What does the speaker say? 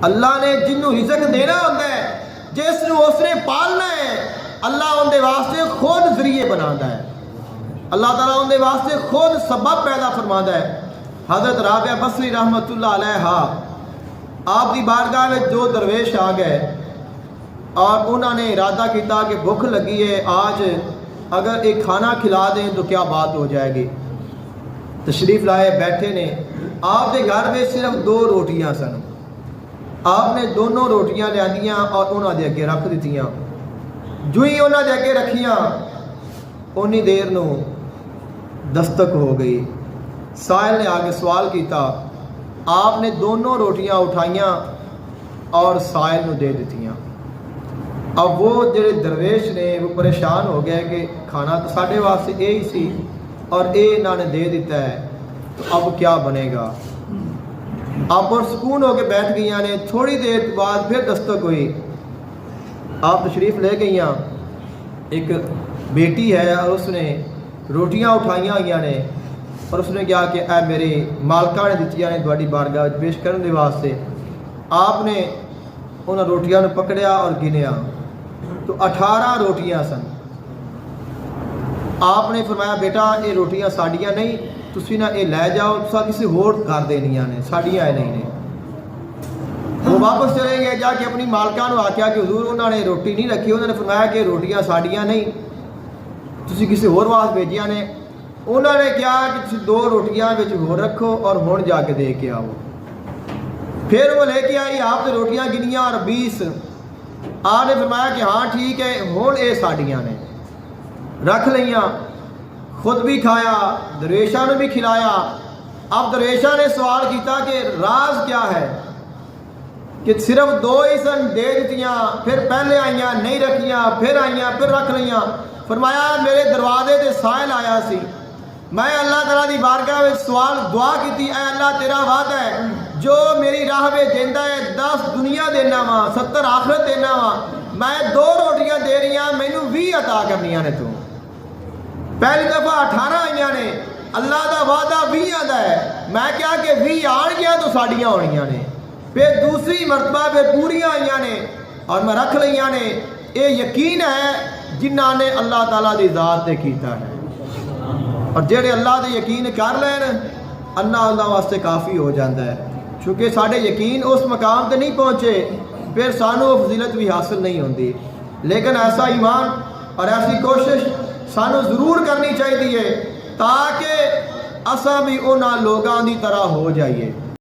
اللہ نے جنوں رزق دینا ہوتا ہے، جس نو اس نے پالنا ہے، اللہ ان دے واسطے خود ذریعے بناتا ہے، اللہ تعالیٰ ان دے واسطے خود سبب پیدا فرماتا ہے۔ حضرت رابعہ بصری رحمت اللہ علیہ آپ کی بارگاہ میں دو درویش آ گئے اور انہوں نے ارادہ کیا کہ بھوک لگی ہے، آج اگر ایک کھانا کھلا دیں تو کیا بات ہو جائے گی۔ تشریف لائے، بیٹھے نے، آپ کے گھر میں صرف 2 روٹیاں سن، آپ نے دونوں روٹیاں لیا دیاں اور انہوں نے اگے رکھ دیتیاں۔ جو ہی انہوں نے اگے رکھیاں اُنی دیر نو دستک ہو گئی، سائل نے آگے سوال کیتا، آپ نے دونوں روٹیاں اٹھائیاں اور سائل نو دے دیتیاں۔ اب وہ جڑے درویش نے وہ پریشان ہو گئے کہ کھانا تو ساڑھے واسطے یہی سی اور انہوں نے دے دیتا ہے، تو اب کیا بنے گا۔ آپ اور سکون ہو کے بیٹھ گئیاں نے۔ تھوڑی دیر بعد پھر دستک ہوئی، آپ تشریف لے گئیاں، ایک بیٹی ہے اور اس نے روٹیاں اٹھائیاں ہوئیاں نے اور اس نے کہا کہ اے میرے مالکہ نے دتیاں نے تھوڑی بارگاہ پیش کرنے دے واسطے۔ آپ نے انہاں روٹیاں نے پکڑیا اور گنیا تو 18 روٹیاں سن۔ آپ نے فرمایا بیٹا یہ روٹیاں ساڑیاں نہیں، تسی نہ یہ لے جاؤ، تسا کسی ہور کر دینیاں نے، ساڑیاں نہیں نے۔ وہ واپس چلے گئے، جا کے اپنی مالکہ نے آکھیا کہ حضور انہوں نے روٹی نہیں رکھی، انہوں نے فرمایا کہ روٹیاں ساڑیاں نہیں، تسی کسی ہور واسطے بھیجیاں نے۔ انہوں نے کہا کہ تسی 2 روٹیاں وچ ہور رکھو اور ہن جا کے دے کے آؤ۔ پھر وہ لے کے آئی، آپ نے روٹیاں گنیاں اور 20۔ آپ نے فرمایا کہ ہاں ٹھیک ہے، ہن یہ ساڑیاں نے، رکھ لیاں، خود بھی کھایا، درویشاں نے بھی کھلایا۔ اب درویشاں نے سوال کیتا کہ راز کیا ہے کہ صرف 2 ہی سن، دے دیتیاں، پھر پہلے آئیاں نہیں رکھیاں، پھر آئیاں پھر رکھ لیاں۔ فرمایا میرے دروازے تے سائل آیا سی، میں اللہ تعالیٰ دی بارگاہ میں سوال دعا کی، اے اللہ تیرا وعدہ ہے جو میری راہ میں دیندہ ہے 10 دنیا دینا وا، 70 آخرت دینا وا، میں 2 روٹیاں دے رہی ہاں، مینوں 20 عطا کرنیاں نے۔ تو پہلی دفعہ 18 آئیاں نے، اللہ دا وعدہ 20 دا ہے، میں کہا کہ 20 آن گیا تو ساڑیاں ہونیاں نے۔ پھر دوسری مرتبہ پھر پوریاں آئیاں نے اور میں رکھ لیاں نے۔ یہ یقین ہے جنہاں نے اللہ تعالیٰ دی ذات تے کیتا ہے، اور جڑے اللہ دے یقین کر لین اللہ واسطے کافی ہو جاتا ہے۔ چونکہ ساڑھے یقین اس مقام تے نہیں پہنچے پھر سانو فضیلت بھی حاصل نہیں ہوتی، لیکن ایسا ایمان اور ایسی کوشش سانو ضرور کرنی چاہیے تاکہ اساں بھی انہاں لوگاں دی طرح ہو جائیے۔